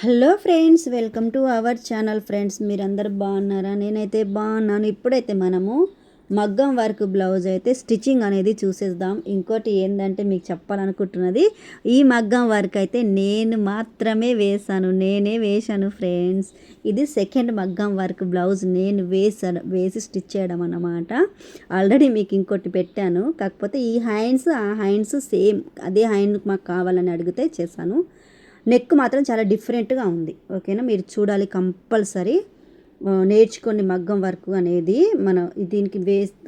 Hello friends, welcome to our channel. Friends, మీరందరూ బాగున్నారా? నేనైతే బాగున్నాను. ఇప్పుడైతే మనము మగ్గం వర్క్ బ్లౌజ్ అయితే స్టిచ్చింగ్ అనేది చూసేద్దాం. ఇంకోటి ఏంటంటే మీకు చెప్పాలనుకుంటున్నది, ఈ మగ్గం వర్క్ అయితే నేను మాత్రమే నేనే వేశాను ఫ్రెండ్స్. ఇది సెకండ్ మగ్గం వర్క్ బ్లౌజ్ నేను వేసి స్టిచ్ చేయడం అన్నమాట. ఆల్రెడీ మీకు ఇంకోటి పెట్టాను, కాకపోతే ఈ హ్యాండ్స్ సేమ్ అదే హ్యాండ్ మాకు కావాలని అడిగితే చేశాను. నెక్ మాత్రం చాలా డిఫరెంట్గా ఉంది. ఓకేనా, మీరు చూడాలి కంపల్సరీ. నేర్చుకోండి మగ్గం వర్క్ అనేది. మనం దీనికి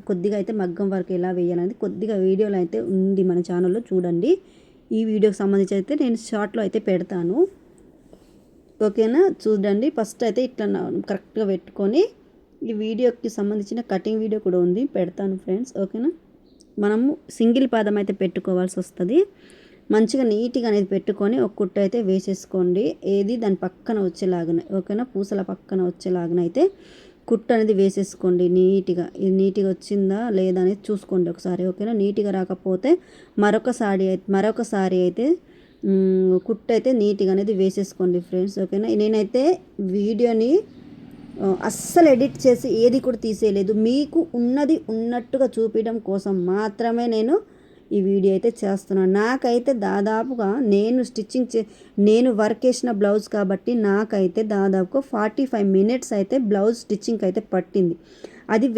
కొద్దిగా అయితే మగ్గం వర్క్ ఎలా వేయాలనేది కొద్దిగా వీడియోలో అయితే ఉంది మన ఛానల్లో, చూడండి. ఈ వీడియోకి సంబంధించి అయితే నేను షార్ట్లో అయితే పెడతాను. ఓకేనా, చూడండి. ఫస్ట్ అయితే ఇట్లా కరెక్ట్గా పెట్టుకొని ఈ వీడియోకి సంబంధించిన కటింగ్ వీడియో కూడా ఉంది, పెడతాను ఫ్రెండ్స్. ఓకేనా, మనము సింగిల్ పాదం అయితే పెట్టుకోవాల్సి వస్తుంది. మంచిగా నీట్గా అనేది పెట్టుకొని ఒక కుట్టు అయితే వేసేసుకోండి. ఏది దాని పక్కన వచ్చేలాగానే, ఓకేనా, పూసల పక్కన వచ్చేలాగానైతే కుట్టు అనేది వేసేసుకోండి నీట్గా. ఇది నీట్గా వచ్చిందా లేదా అనేది చూసుకోండి ఒకసారి. ఓకేనా, నీట్గా రాకపోతే మరొకసారి అయితే కుట్టు అయితే నీట్గా అనేది వేసేసుకోండి ఫ్రెండ్స్. ఓకేనా, నేనైతే వీడియోని అస్సలు ఎడిట్ చేసి ఏది కూడా తీసేయలేదు. మీకు ఉన్నది ఉన్నట్టుగా చూపించడం కోసం మాత్రమే నేను ఈ వీడియో అయితే చేస్తున్నాను. నాకైతే దాదాపుగా నేను వర్క్ చేసిన బ్లౌజ్ కాబట్టి నాకైతే దాదాపుగా 45 మినిట్స్ అయితే బ్లౌజ్ స్టిచ్చింగ్ అయితే పట్టింది. అది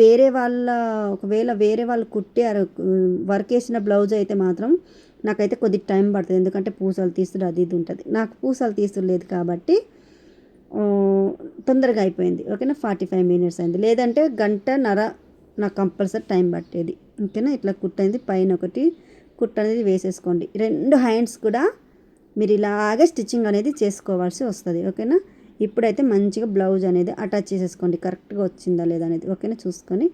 ఒకవేళ వేరే వాళ్ళు కుట్టారు వర్క్ చేసిన బ్లౌజ్ అయితే మాత్రం నాకైతే కొద్ది టైం పడుతుంది. ఎందుకంటే పూసలు తీసుడు అది ఇది ఉంటుంది. నాకు పూసలు తీసుడు లేదు కాబట్టి తొందరగా అయిపోయింది. ఓకేనా, 45 మినిట్స్ అయింది. లేదంటే గంటన్నర నాకు కంపల్సరీ టైం పట్టేది. ఓకేనా, ఇట్లా కుట్టనేది పైన ఒకటి కుట్టు అనేది వేసేసుకోండి. రెండు హ్యాండ్స్ కూడా మీరు ఇలాగే స్టిచ్చింగ్ అనేది చేసుకోవాల్సి వస్తుంది. ఓకేనా, ఇప్పుడైతే మంచిగా బ్లౌజ్ అనేది అటాచ్ చేసేసుకోండి. కరెక్ట్గా వచ్చిందా లేదా అనేది ఓకేనా చూసుకొని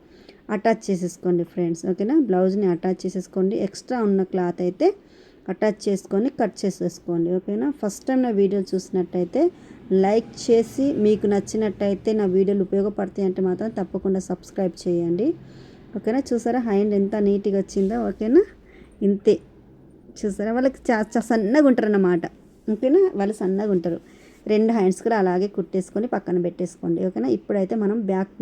అటాచ్ చేసేసుకోండి ఫ్రెండ్స్. ఓకేనా, బ్లౌజ్ని అటాచ్ చేసేసుకోండి. ఎక్స్ట్రా ఉన్న క్లాత్ అయితే అటాచ్ చేసుకొని కట్ చేసేసుకోండి. ఓకేనా, ఫస్ట్ టైం నా వీడియోలు చూసినట్టయితే లైక్ చేసి, మీకు నచ్చినట్టయితే నా వీడియోలు ఉపయోగపడతాయి అంటే మాత్రం తప్పకుండా సబ్స్క్రైబ్ చేయండి. ఓకేనా, చూసారా హ్యాండ్ ఎంత నీట్గా వచ్చిందో. ఓకేనా, ఇంతే. చూసారా, వాళ్ళకి సన్నగా ఉంటారు అన్నమాట. ఓకేనా, వాళ్ళు సన్నగా ఉంటారు. రెండు హ్యాండ్స్ కూడా అలాగే కుట్టేసుకొని పక్కన పెట్టేసుకోండి. ఓకేనా, ఇప్పుడైతే మనం బ్యాక్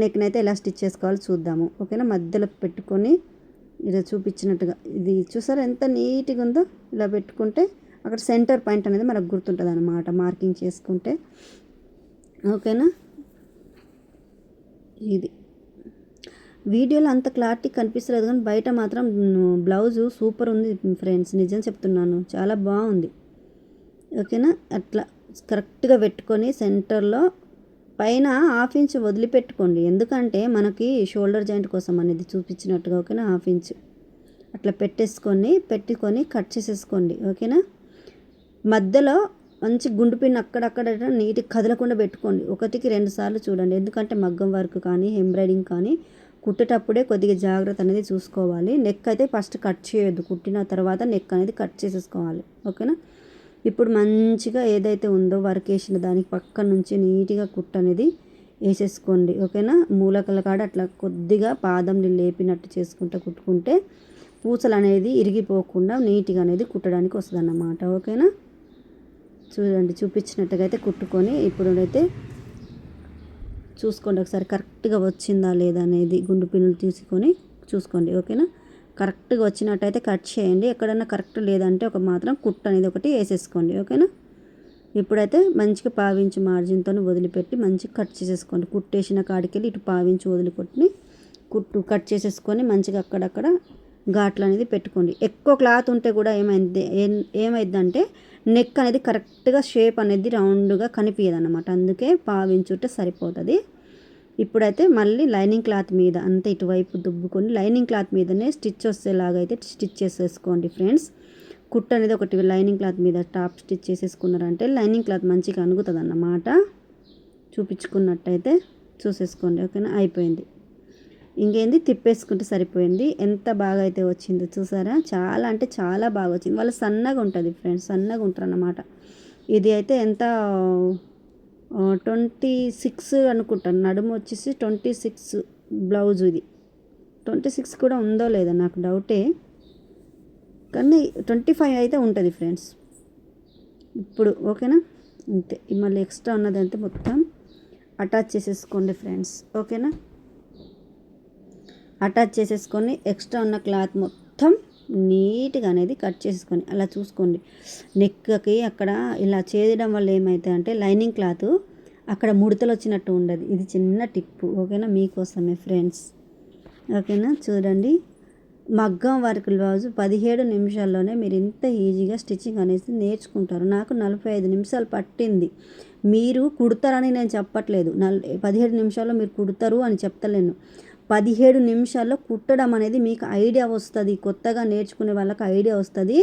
నెక్ని అయితే ఎలా స్టిచ్ చేసుకోవాలో చూద్దాము. ఓకేనా, మధ్యలో పెట్టుకొని ఇలా చూపించినట్టుగా ఇది చూసారా ఎంత నీట్గా ఉందో. ఇలా పెట్టుకుంటే అక్కడ సెంటర్ పాయింట్ అనేది మనకు గుర్తుంటుంది అన్నమాట, మార్కింగ్ చేసుకుంటే. ఓకేనా, ఇది వీడియోలో అంత క్లారిటీ కనిపిస్తలేదు కానీ బయట మాత్రం బ్లౌజు సూపర్ ఉంది ఫ్రెండ్స్, నిజం చెప్తున్నాను, చాలా బాగుంది. ఓకేనా, అట్లా కరెక్ట్గా పెట్టుకొని సెంటర్లో పైన 1/2 ఇంచ్ వదిలిపెట్టుకోండి. ఎందుకంటే మనకి షోల్డర్ జాయింట్ కోసం అనేది చూపించినట్టుగా. ఓకేనా, 1/2 ఇంచ్ అట్లా పెట్టుకొని కట్ చేసేసుకోండి. ఓకేనా, మధ్యలో మంచి గుండు పిన్ అక్కడక్కడ నీట్గా కదలకుండా పెట్టుకోండి. 1-2 సార్లు చూడండి. ఎందుకంటే మగ్గం వర్క్ కానీ ఎంబ్రాయిడింగ్ కానీ కుట్టేటప్పుడే కొద్దిగా జాగ్రత్త అనేది చూసుకోవాలి. నెక్ అయితే ఫస్ట్ కట్ చేయొద్దు, కుట్టిన తర్వాత నెక్ అనేది కట్ చేసేసుకోవాలి. ఓకేనా, ఇప్పుడు మంచిగా ఏదైతే ఉందో వర్క్ వేసిన దానికి పక్క నుంచి నీట్గా కుట్టు అనేది వేసేసుకోండి. ఓకేనా, మూలకల కాడ అట్లా కొద్దిగా పాదంని లేపినట్టు కుట్టుకుంటే పూసలు అనేది ఇరిగిపోకుండా నీట్గా అనేది కుట్టడానికి వస్తుంది అన్నమాట. ఓకేనా, చూడండి, చూపించినట్టుగా అయితే కుట్టుకొని ఇప్పుడైతే చూసుకోండి ఒకసారి కరెక్ట్గా వచ్చిందా లేదా అనేది. గుండు పిన్నులు తీసుకొని చూసుకోండి. ఓకేనా, కరెక్ట్గా వచ్చినట్టయితే కట్ చేయండి. ఎక్కడన్నా కరెక్ట్ లేదంటే మాత్రం కుట్టు అనేది ఒకటి వేసేసుకోండి. ఓకేనా, ఇప్పుడైతే మంచిగా 1/2 ఇంచ్ మార్జిన్తో వదిలిపెట్టి మంచిగా కట్ చేసేసుకోండి. కుట్టేసిన కాడికి వెళ్ళి ఇటు 1/2 ఇంచ్ వదిలిపెట్టి కట్ చేసేసుకొని మంచిగా అక్కడక్కడ ఘాట్లు అనేది పెట్టుకోండి. ఎక్కువ క్లాత్ ఉంటే కూడా ఏమైందంటే నెక్ అనేది కరెక్ట్గా షేప్ అనేది రౌండ్గా కనిపించదు అన్నమాట. అందుకే 1/2 ఇంచ్ ఉంటే సరిపోతుంది. ఇప్పుడైతే మళ్ళీ లైనింగ్ క్లాత్ మీద అంతా ఇటువైపు దుబ్బుకొని లైనింగ్ క్లాత్ మీదనే స్టిచ్ వచ్చేలాగా అయితే స్టిచ్ చేసేసుకోండి ఫ్రెండ్స్. కుట్టు అనేది ఒకటి లైనింగ్ క్లాత్ మీద టాప్ స్టిచ్ చేసేసుకున్నారంటే లైనింగ్ క్లాత్ మంచిగా అనుగుతుంది అన్నమాట. చూపించుకున్నట్టయితే చూసేసుకోండి. ఓకేనా, అయిపోయింది. ఇంకేంది, తిప్పేసుకుంటే సరిపోయింది. ఎంత బాగా అయితే వచ్చిందో చూసారా, చాలా అంటే చాలా బాగా వచ్చింది. వాళ్ళు సన్నగా ఉంటుంది ఫ్రెండ్స్, సన్నగా ఉంటారు అన్నమాట. ఇది అయితే ఎంత 26 అనుకుంటాను, నడుము వచ్చేసి 26 బ్లౌజ్. ఇది 26 కూడా ఉందో లేదో నాకు డౌటే, కానీ 25 అయితే ఉంటుంది ఫ్రెండ్స్. ఇప్పుడు ఓకేనా. అంతే, మళ్ళీ ఎక్స్ట్రా ఉన్నదంతా మొత్తం అటాచ్ చేసేసుకోండి ఫ్రెండ్స్. ఓకేనా, అటాచ్ చేసేసుకొని ఎక్స్ట్రా ఉన్న క్లాత్ మొత్తం నీట్గా అనేది కట్ చేసుకొని అలా చూసుకోండి. నెక్కి అక్కడ ఇలా చేయడం వల్ల ఏమైతే అంటే లైనింగ్ క్లాత్ అక్కడ ముడతలు వచ్చినట్టు ఉండదు. ఇది చిన్న టిప్పు, ఓకేనా, మీకోసమే ఫ్రెండ్స్. ఓకేనా, చూడండి. మగ్గం వర్క్ బ్లౌజ్ 17 నిమిషాల్లోనే మీరు ఇంత ఈజీగా స్టిచ్చింగ్ అనేది నేర్చుకుంటారు. నాకు 45 నిమిషాలు పట్టింది. మీరు కుడతారని నేను చెప్పట్లేదు, 17 నిమిషాల్లో మీరు కుడతారు అని చెప్తలేను. 17 నిమిషాల్లో కుట్టడం అనేది మీకు ఐడియా వస్తుంది. కొత్తగా నేర్చుకునే వాళ్ళకి ఐడియా వస్తుంది.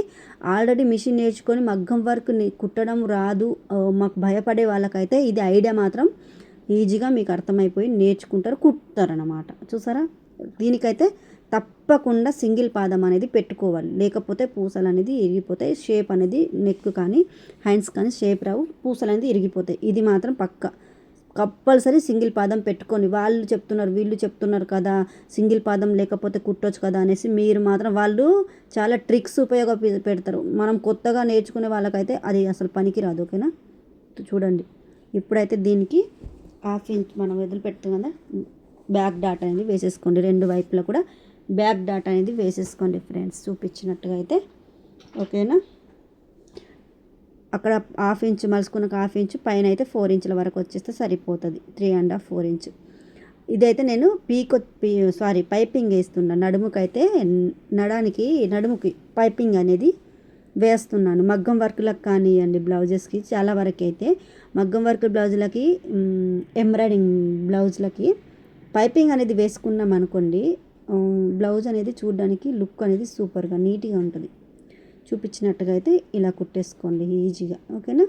ఆల్రెడీ మిషన్ నేర్చుకొని మగ్గం వర్క్ కుట్టడం రాదు మాకు భయపడే వాళ్ళకైతే ఇది ఐడియా మాత్రం ఈజీగా మీకు అర్థమైపోయి నేర్చుకుంటారు, కుడతారన్నమాట. చూసారా, దీనికైతే తప్పకుండా సింగిల్ పాదం అనేది పెట్టుకోవాలి, లేకపోతే పూసలు అనేది ఇరిగిపోతాయి. షేప్ అనేది నెక్ కానీ హ్యాండ్స్ కానీ షేప్ రావు, పూసలు అనేది ఇరిగిపోతాయి. ఇది మాత్రం కంపల్సరీ సింగిల్ పాదం పెట్టుకొని. వాళ్ళు చెప్తున్నారు వీళ్ళు చెప్తున్నారు కదా సింగిల్ పాదం లేకపోతే కుట్టొచ్చు కదా అనేసి మీరు మాత్రం వాళ్ళు చాలా ట్రిక్స్ పెడతారు. మనం కొత్తగా నేర్చుకునే వాళ్ళకైతే అది అసలు పనికి రాదు. ఓకేనా, చూడండి. ఇప్పుడైతే దీనికి 1/2 ఇంచ్ మనం వదిలిపెడతాం కదా, బ్యాక్ డాట్ అనేది వేసేసుకోండి. 2 వైపులా కూడా బ్యాక్ డాట్ అనేది వేసేసుకోండి ఫ్రెండ్స్, చూపించినట్టుగా అయితే. ఓకేనా, అక్కడ 1/2 ఇంచ్ మలుసుకున్న 1/2 ఇంచ్ పైన అయితే 4 ఇంచుల వరకు వచ్చేస్తే సరిపోతుంది. 3.5 4 ఇంచ్. ఇదైతే నేను పైపింగ్ వేస్తున్నా. నడుముకి పైపింగ్ అనేది వేస్తున్నాను. మగ్గం వర్క్లకు కానివ్వండి, బ్లౌజెస్కి చాలా వరకు అయితే మగ్గం వర్క్ బ్లౌజులకి, ఎంబ్రాయిడింగ్ బ్లౌజులకి పైపింగ్ అనేది వేసుకున్నాం అనుకోండి, బ్లౌజ్ అనేది చూడడానికి లుక్ అనేది సూపర్గా నీట్గా ఉంటుంది. చూపించినట్టుగా అయితే ఇలా కుట్టేసుకోండి ఈజీగా. ఓకేనా,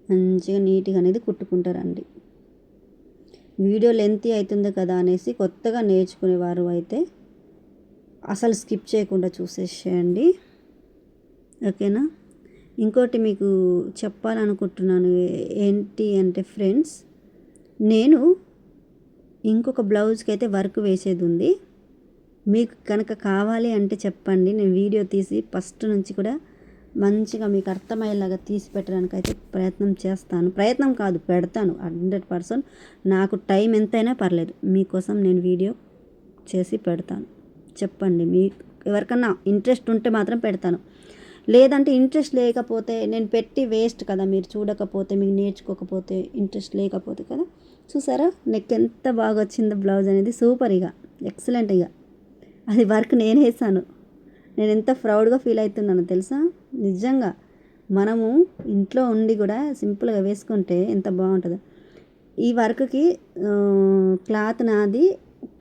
మంచిగా నీట్గా అనేది కుట్టుకుంటారండి. వీడియో లెంతీ అవుతుంది కదా అనేసి కొత్తగా నేర్చుకునేవారు అయితే అసలు స్కిప్ చేయకుండా చూసేసేయండి. ఓకేనా, ఇంకోటి మీకు చెప్పాలనుకుంటున్నాను ఏంటి అంటే ఫ్రెండ్స్, నేను ఇంకొక బ్లౌజ్కి అయితే వర్క్ వేసేది ఉంది. మీకు కనుక కావాలి అంటే చెప్పండి, నేను వీడియో తీసి ఫస్ట్ నుంచి కూడా మంచిగా మీకు అర్థమయ్యేలాగా తీసి పెట్టడానికి అయితే ప్రయత్నం చేస్తాను. ప్రయత్నం కాదు, పెడతాను 100%. నాకు టైం ఎంతైనా పర్లేదు, మీకోసం నేను వీడియో చేసి పెడతాను. చెప్పండి, మీకు ఎవరికన్నా ఇంట్రెస్ట్ ఉంటే మాత్రం పెడతాను. లేదంటే ఇంట్రెస్ట్ లేకపోతే నేను పెట్టి వేస్ట్ కదా, మీరు చూడకపోతే మీకు నేర్చుకోకపోతే ఇంట్రెస్ట్ లేకపోతే కదా. చూసారా నెక్ ఎంత బాగా వచ్చిందో, బ్లౌజ్ అనేది సూపర్, ఇక ఎక్సలెంట్. ఇక అది వర్క్ నేను వేసాను. నేను ఎంత ప్రౌడ్గా ఫీల్ అవుతున్నానో తెలుసా. నిజంగా మనము ఇంట్లో ఉండి కూడా సింపుల్గా వేసుకుంటే ఎంత బాగుంటుందో. ఈ వర్క్కి క్లాత్ నాది,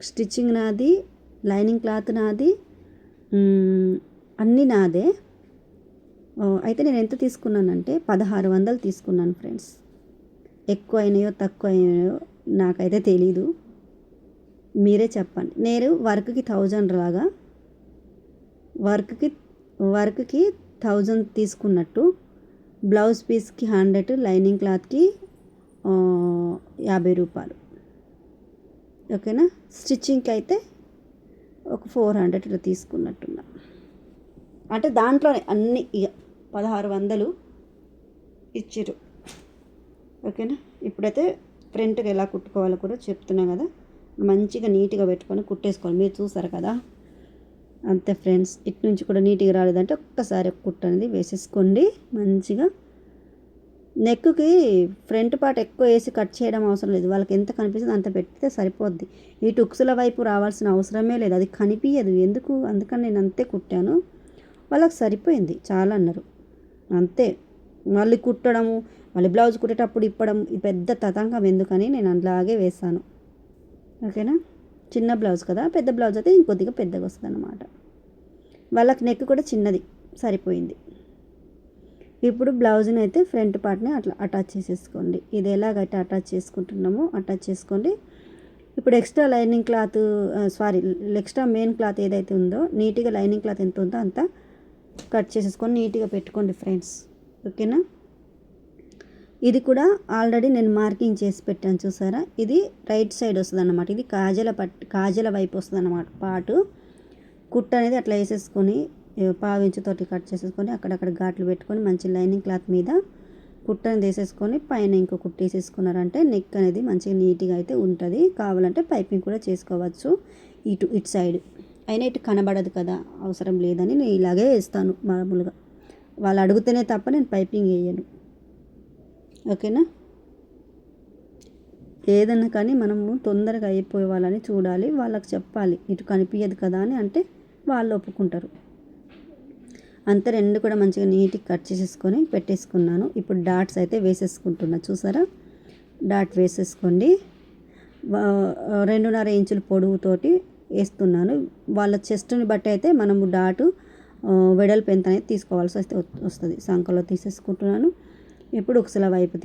స్టిచ్చింగ్ నాది, లైనింగ్ క్లాత్ నాది, అన్నీ నాదే. అయితే నేను ఎంత తీసుకున్నానంటే 1600 తీసుకున్నాను ఫ్రెండ్స్. ఎక్కువ అయినాయో తక్కువ అయినాయో నాకైతే తెలీదు, మీరే చెప్పండి. నేను వర్క్కి 1000 లాగా, వర్క్కి 1000 తీసుకున్నట్టు, బ్లౌజ్ పీస్కి 100, లైనింగ్ క్లాత్కి 50 రూపాయలు. ఓకేనా, స్టిచ్చింగ్కి అయితే ఒక 400 ఇట్లా తీసుకున్నట్టున్నా. అంటే దాంట్లోనే అన్నీ ఇక 1600 ఇచ్చిర్రు. ఓకేనా, ఇప్పుడైతే ఫ్రంట్కి ఎలా కుట్టుకోవాలో కూడా చెప్తున్నా కదా, మంచిగా నీట్గా పెట్టుకొని కుట్టేసుకోవాలి. మీరు చూసారు కదా, అంతే ఫ్రెండ్స్. ఇటు నుంచి కూడా నీట్గా రాలేదంటే ఒక్కసారి కుట్టు అనేది వేసేసుకోండి మంచిగా. నెక్కి ఫ్రంట్ పార్ట్ ఎక్కువ వేసి కట్ చేయడం అవసరం లేదు, వాళ్ళకి ఎంత కనిపిస్తుంది అంత పెడితే సరిపోద్ది. ఈ టుక్సుల వైపు రావాల్సిన అవసరమే లేదు, అది కనిపించదు ఎందుకు, అందుకని నేను అంతే కుట్టాను. వాళ్ళకి సరిపోయింది చాలా అన్నారు, అంతే. మళ్ళీ కుట్టడము, మళ్ళీ బ్లౌజ్ కుట్టేటప్పుడు ఇప్పడం, ఇది పెద్ద తతంగం ఎందుకని నేను అలాగే వేసాను. ఓకేనా, చిన్న బ్లౌజ్ కదా, పెద్ద బ్లౌజ్ అయితే ఇంకొద్దిగా పెద్దగా వస్తుంది అన్నమాట. వాళ్ళకి నెక్ కూడా చిన్నది సరిపోయింది. ఇప్పుడు బ్లౌజ్ని అయితే ఫ్రంట్ పార్ట్ని అట్లా అటాచ్ చేసేసుకోండి. ఇది ఎలాగైతే అటాచ్ చేసుకుంటున్నామో అటాచ్ చేసుకోండి. ఇప్పుడు extra lining cloth extra main cloth ఏదైతే ఉందో నీట్గా లైనింగ్ క్లాత్ ఎంత ఉందో అంతా కట్ చేసేసుకొని నీట్గా పెట్టుకోండి ఫ్రెండ్స్. ఓకేనా, ఇది కూడా ఆల్రెడీ నేను మార్కింగ్ చేసి పెట్టాను చూసారా. ఇది రైట్ సైడ్ వస్తుంది అన్నమాట, ఇది కాజల వైపు వస్తుంది అన్నమాట పాటు. కుట్టు అనేది అట్లా వేసేసుకొని పావించుతోటి కట్ చేసేసుకొని అక్కడక్కడ ఘాట్లు పెట్టుకొని మంచి లైనింగ్ క్లాత్ మీద కుట్టని తీసేసుకొని పైన ఇంకో కుట్టేసేసుకున్నారంటే నెక్ అనేది మంచిగా నీట్గా అయితే ఉంటుంది. కావాలంటే పైపింగ్ కూడా చేసుకోవచ్చు ఇటు సైడ్ అయినా ఇటు కనబడదు కదా, అవసరం లేదని నేను ఇలాగే వేస్తాను మామూలుగా. వాళ్ళు అడిగితేనే తప్ప నేను పైపింగ్ వేయను. ఓకేనా. ఏదన్నా కానీ మనము తొందరగా అయిపోయే వాళ్ళని చూడాలి, వాళ్ళకి చెప్పాలి ఇటు కనిపించదు కదా అని, అంటే వాళ్ళు ఒప్పుకుంటారు. అంతా రెండు కూడా మంచిగా నీట్గా కట్ చేసేసుకొని పెట్టేసుకున్నాను. ఇప్పుడు డాట్స్ అయితే వేసేసుకుంటున్నా, చూసారా. డాట్ వేసేసుకోండి. 2.5 ఇంచుల పొడవుతోటి వేస్తున్నాను. వాళ్ళ చెస్ట్ని బట్టి అయితే మనము డాటు వెడల్పు ఎంత అనేది తీసుకోవాల్సి వస్తుంది. సంకలో తీసేసుకుంటున్నాను. ఇప్పుడు ఉక్సుల వైపు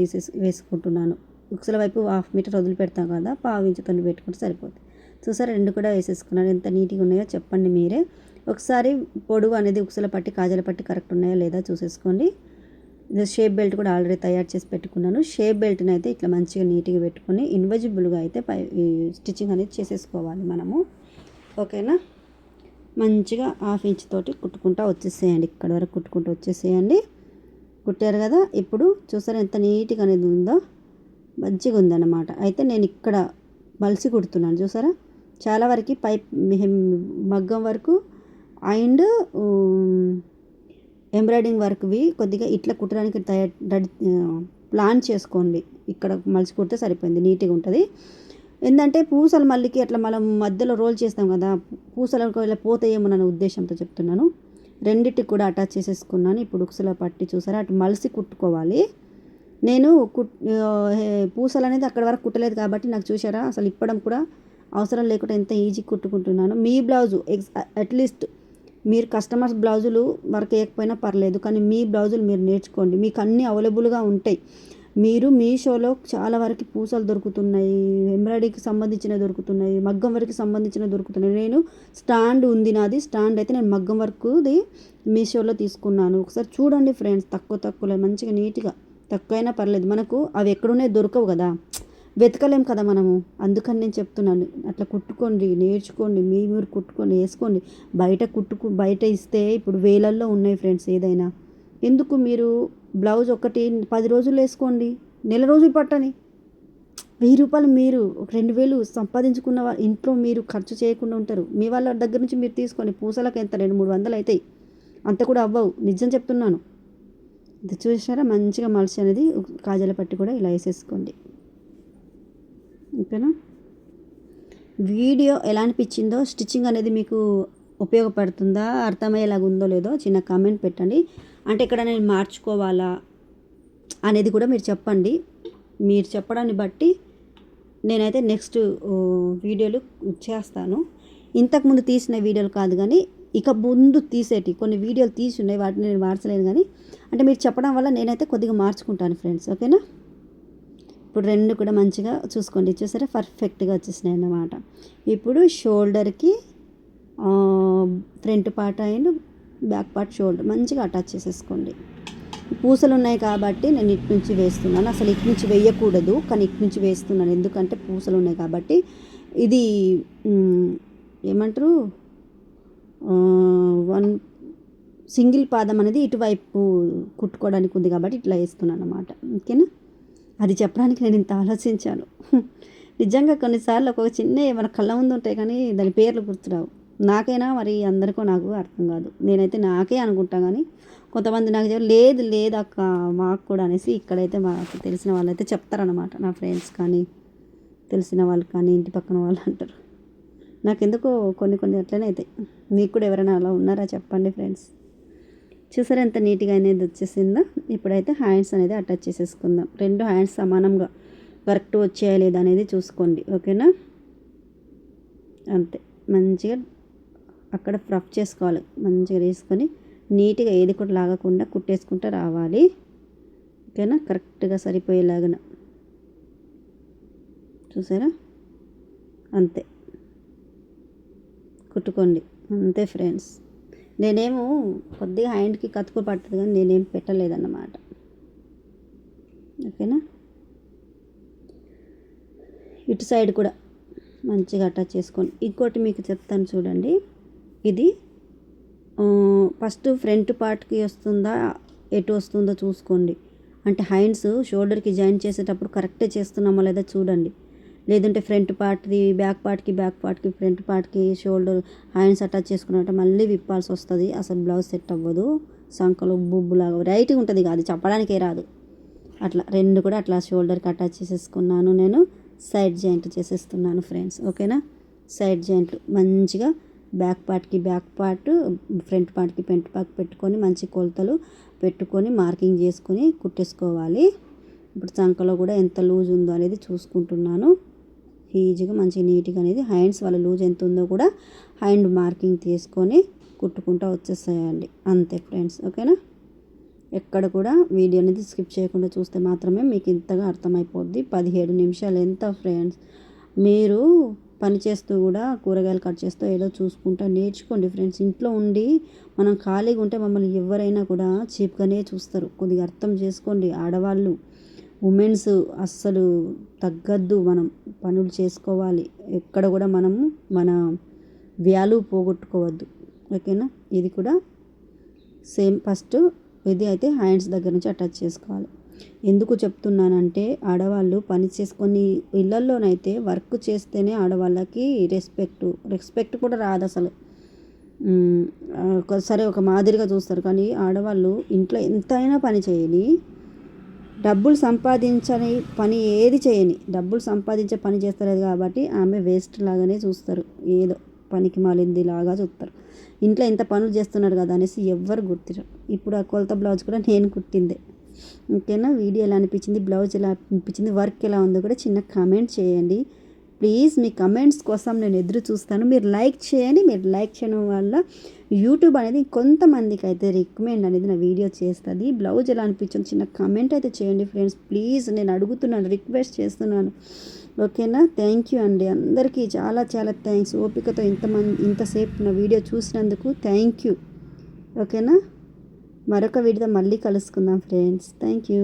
వేసుకుంటున్నాను. ఉక్సుల వైపు 1/2 మీటర్ వదిలిపెడతాం కదా, 1/2 ఇంచుతో పెట్టుకుంటే సరిపోతుంది. చూసారా, రెండు కూడా వేసేసుకున్నాను. ఎంత నీట్గా ఉన్నాయో చెప్పండి మీరే. ఒకసారి పొడవు అనేది ఉక్సుల పట్టి కాజల పట్టి కరెక్ట్ ఉన్నాయో లేదా చూసేసుకోండి. షేప్ బెల్ట్ కూడా ఆల్రెడీ తయారు చేసి పెట్టుకున్నాను. షేప్ బెల్ట్ని అయితే ఇట్లా మంచిగా నీట్గా పెట్టుకొని ఇన్విజిబుల్గా అయితే స్టిచ్చింగ్ అనేది చేసేసుకోవాలి మనము. ఓకేనా. మంచిగా 1/2 ఇంచ్ తోటి కుట్టుకుంటూ వచ్చేసేయండి. ఇక్కడ వరకు కుట్టుకుంటూ వచ్చేసేయండి. కుట్టారు కదా. ఇప్పుడు చూసారా ఎంత నీట్గా అనేది ఉందో, మంచిగా ఉందన్నమాట. అయితే నేను ఇక్కడ మలిసి కుడుతున్నాను, చూసారా. చాలా వరకు మగ్గం వరకు అండ్ ఎంబ్రాయిడింగ్ వర్క్వి కొద్దిగా ఇట్లా కుట్టడానికి ప్లాన్ చేసుకోండి. ఇక్కడ మలిసి కుడితే సరిపోయింది, నీట్గా ఉంటుంది. ఏంటంటే పూసలు మళ్ళీకి అట్లా మనం మధ్యలో రోల్ చేస్తాం కదా, పూసలకు ఇలా పోతాయేమో అనే ఉద్దేశంతో చెప్తున్నాను. రెండింటికి కూడా అటాచ్ చేసేసుకున్నాను. ఇప్పుడు ఉక్సులో పట్టి చూసారా అటు మలిసి కుట్టుకోవాలి. నేను పూసలు అనేది అక్కడ వరకు కుట్టలేదు కాబట్టి నాకు చూసారా అసలు ఇప్పడం కూడా అవసరం లేకుండా ఎంత ఈజీ కుట్టుకుంటున్నాను. మీ బ్లౌజు అట్లీస్ట్ మీరు కస్టమర్స్ బ్లౌజులు వర్క్ వేయకపోయినా పర్లేదు, కానీ మీ బ్లౌజులు మీరు నేర్చుకోండి. మీకు అన్నీ అవైలబుల్గా ఉంటాయి. మీరు మీషోలో చాలా వరకు పూసలు దొరుకుతున్నాయి, ఎంబ్రాయిడరీకి సంబంధించినవి దొరుకుతున్నాయి, మగ్గం వరకు సంబంధించినవి దొరుకుతున్నాయి. నేను స్టాండ్ ఉంది, నాది స్టాండ్ అయితే నేను మగ్గం వర్క్ది మీషోలో తీసుకున్నాను. ఒకసారి చూడండి ఫ్రెండ్స్, తక్కువలో మంచిగా నీట్గా, తక్కువైనా పర్లేదు, మనకు అవి ఎక్కడున్నాయి దొరకవు కదా, వెతకలేం కదా మనము. అందుకని నేను చెప్తున్నాను, అట్లా కుట్టుకోండి, నేర్చుకోండి, మీరు కుట్టుకొని వేసుకోండి. బయట ఇస్తే ఇప్పుడు వేలల్లో ఉన్నాయి ఫ్రెండ్స్. ఏదైనా ఎందుకు మీరు బ్లౌజ్ ఒకటి 10 రోజులు వేసుకోండి, నెల రోజులు పట్టని, 1000 రూపాయలు మీరు 2000 సంపాదించుకున్న ఇంట్లో మీరు ఖర్చు చేయకుండా ఉంటారు. మీ వాళ్ళ దగ్గర నుంచి మీరు తీసుకొని పూసలకు ఎంత 200-300 అవుతాయి, అంత కూడా అవ్వవు, నిజం చెప్తున్నాను. ఇది చూసారా మంచిగా మలిసి అనేది కాజల పట్టి కూడా ఇలా వేసేసుకోండి. ఓకేనా. వీడియో ఎలా అనిపించిందో, స్టిచ్చింగ్ అనేది మీకు ఉపయోగపడుతుందా, అర్థమయ్యేలాగా ఉందో లేదో చిన్న కామెంట్ పెట్టండి. అంటే ఇక్కడ నేను మార్చుకోవాలా అనేది కూడా మీరు చెప్పండి. మీరు చెప్పడాన్ని బట్టి నేనైతే నెక్స్ట్ వీడియోలు చేస్తాను. ఇంతకుముందు తీసిన వీడియోలు కాదు కానీ ఇక ముందు తీసేటి కొన్ని వీడియోలు తీసి ఉన్నాయి, వాటిని నేను మార్చలేను. కానీ అంటే మీరు చెప్పడం వల్ల నేనైతే కొద్దిగా మార్చుకుంటాను ఫ్రెండ్స్. ఓకేనా. ఇప్పుడు రెండు కూడా మంచిగా చూసుకోండి, చూసారా పర్ఫెక్ట్గా వచ్చేసినాయి అన్నమాట. ఇప్పుడు షోల్డర్కి front part and back part shoulder మంచిగా అటాచ్ చేసేసుకోండి. పూసలు ఉన్నాయి కాబట్టి నేను ఇటు నుంచి వేస్తున్నాను. అసలు ఇటు నుంచి వేయకూడదు, కానీ ఇటు నుంచి వేస్తున్నాను ఎందుకంటే పూసలు ఉన్నాయి కాబట్టి. ఇది ఏమంటారు, సింగిల్ పాదం అనేది ఇటువైపు కుట్టుకోవడానికి ఉంది కాబట్టి ఇట్లా వేస్తున్నాను అన్నమాట. ఓకేనా. అది చెప్పడానికి నేను ఇంత ఆలోచించాను. నిజంగా కొన్నిసార్లు ఒక చిన్న మన కళ్ళ ముందు ఉంటాయి కానీ దాని పేర్లు గుర్తురావు. నాకైనా మరి అందరికో నాకు అర్థం కాదు. నేనైతే నాకే అనుకుంటా, కానీ కొంతమంది నాకు లేదు అక్క మాకు కూడా అనేసి ఇక్కడైతే మాకు తెలిసిన వాళ్ళైతే చెప్తారనమాట. నా ఫ్రెండ్స్ కానీ తెలిసిన వాళ్ళు కానీ ఇంటి పక్కన వాళ్ళు అంటారు. నాకెందుకో కొన్ని అట్లనే అవుతాయి. మీకు కూడా ఎవరైనా అలా ఉన్నారా చెప్పండి ఫ్రెండ్స్. చూసారా ఎంత నీట్గా అనేది వచ్చేసిందో. ఇప్పుడైతే హ్యాండ్స్ అనేది అటాచ్ చేసేసుకుందాం. 2 హ్యాండ్స్ సమానంగా కరెక్ట్ వచ్చేయా లేదా అనేది చూసుకోండి. ఓకేనా. అంతే, మంచిగా అక్కడ రఫ్ చేసుకోవాలి, మంచిగా వేసుకొని నీట్గా ఏది కూడా లాగకుండా కుట్టేసుకుంటూ రావాలి. ఓకేనా. కరెక్ట్గా సరిపోయేలాగా చూసారా, అంతే కుట్టుకోండి. అంతే ఫ్రెండ్స్. నేనేమో కొద్దిగా హ్యాండ్కి కతుకు పడుతుంది కానీ నేనేం పెట్టలేదన్నమాట. ఓకేనా. ఇటు సైడ్ కూడా మంచిగా అటాచ్ చేసుకోండి. ఇంకోటి మీకు చెప్తాను చూడండి, ఇది ఫస్ట్ ఫ్రంట్ పార్ట్కి వస్తుందా ఎటు వస్తుందో చూసుకోండి. అంటే హ్యాండ్స్ షోల్డర్కి జాయిన్ చేసేటప్పుడు కరెక్టే చేస్తున్నామో లేదా చూడండి. లేదంటే ఫ్రంట్ పార్ట్ది బ్యాక్ పార్ట్కి ఫ్రంట్ పార్ట్కి షోల్డర్ హ్యాండ్స్ అటాచ్ చేసుకున్నట్టు మళ్ళీ విప్పాల్సి వస్తుంది. అసలు బ్లౌజ్ సెట్ అవ్వదు. సంకలు బుబ్బులాగా రైట్గా ఉంటుంది, కాదు చెప్పడానికే రాదు. అట్లా రెండు కూడా అట్లా షోల్డర్కి అటాచ్ చేసేసుకున్నాను. నేను సైడ్ జాయింట్ చేసేస్తున్నాను ఫ్రెండ్స్. ఓకేనా, సైడ్ జాయింట్లు మంచిగా బ్యాక్ పార్ట్కి బ్యాక్ పార్ట్, ఫ్రంట్ పార్ట్కి ఫ్రంట్ పార్ట్ పెట్టుకొని మంచి కొలతలు పెట్టుకొని మార్కింగ్ చేసుకొని కుట్టేసుకోవాలి. ఇప్పుడు చంకలో కూడా ఎంత లూజ్ ఉందో అనేది చూసుకుంటున్నాను. ఈజీగా మంచి నీట్గా అనేది హ్యాండ్స్ వాళ్ళ లూజ్ ఎంత ఉందో కూడా హ్యాండ్ మార్కింగ్ తీసుకొని కుట్టుకుంటూ వచ్చేసేయండి. అంతే ఫ్రెండ్స్. ఓకేనా, ఎక్కడ కూడా వీడియో అనేది స్కిప్ చేయకుండా చూస్తే మాత్రమే మీకు ఇంతగా అర్థమైపోద్ది. 17 నిమిషాలు ఎంత ఫ్రెండ్స్. మీరు పని చేస్తూ కూడా కూరగాయలు కట్ చేస్తూ ఏదో చూసుకుంటూ నేర్చుకోండి ఫ్రెండ్స్. ఇంట్లో ఉండి మనం ఖాళీగా ఉంటే మమ్మల్ని ఎవరైనా కూడా చీప్గానే చూస్తారు. కొద్దిగా అర్థం చేసుకోండి. ఆడవాళ్ళు ఉమెన్స్ అస్సలు తగ్గద్దు. మనం పనులు చేసుకోవాలి. ఎక్కడ కూడా మనము మన వాల్యూ పోగొట్టుకోవద్దు. ఓకేనా, ఇది కూడా సేమ్. ఫస్ట్ ఇది అయితే హ్యాండ్స్ దగ్గర నుంచి అటాచ్ చేసుకోవాలి. ఎందుకు చెప్తున్నానంటే ఆడవాళ్ళు పని చేసుకొని ఇళ్ళల్లోనైతే వర్క్ చేస్తేనే ఆడవాళ్ళకి రెస్పెక్ట్ కూడా రాదు అసలు. సరే ఒక మాదిరిగా చూస్తారు, కానీ ఆడవాళ్ళు ఇంట్లో ఎంతైనా పని చేయని, డబ్బులు సంపాదించని పని ఏది చేయని, డబ్బులు సంపాదించే పని చేస్తలేదు కాబట్టి ఆమె వేస్ట్ లాగానే చూస్తారు. ఏదో పనికి మాలింది లాగా చూస్తారు. ఇంట్లో ఎంత పనులు చేస్తున్నాడు కదా అనేసి ఎవ్వరు గుర్తిరు. ఇప్పుడు ఆ కొలత బ్లౌజ్ కూడా నేను కుట్టిందే. ఓకేనా, వీడియో ఎలా అనిపించింది, బ్లౌజ్ ఎలా అనిపించింది, వర్క్ ఎలా ఉందో కూడా చిన్న కామెంట్ చేయండి ప్లీజ్. మీ కమెంట్స్ కోసం నేను ఎదురు చూస్తాను. మీరు లైక్ చేయండి. మీరు లైక్ చేయడం వల్ల యూట్యూబ్ అనేది కొంతమందికి అయితే రికమెండ్ అనేది నా వీడియో చేస్తుంది. బ్లౌజ్ ఎలా అనిపించింది చిన్న కామెంట్ అయితే చేయండి ఫ్రెండ్స్ ప్లీజ్. నేను అడుగుతున్నాను, రిక్వెస్ట్ చేస్తున్నాను. ఓకేనా, థ్యాంక్ యూ అండి అందరికీ. చాలా చాలా థ్యాంక్స్. ఓపికతో ఇంతసేపు నా వీడియో చూసినందుకు థ్యాంక్ యూ. ఓకేనా, మరొక వీడియోతో మళ్ళీ కలుసుకుందాం ఫ్రెండ్స్. Thank you.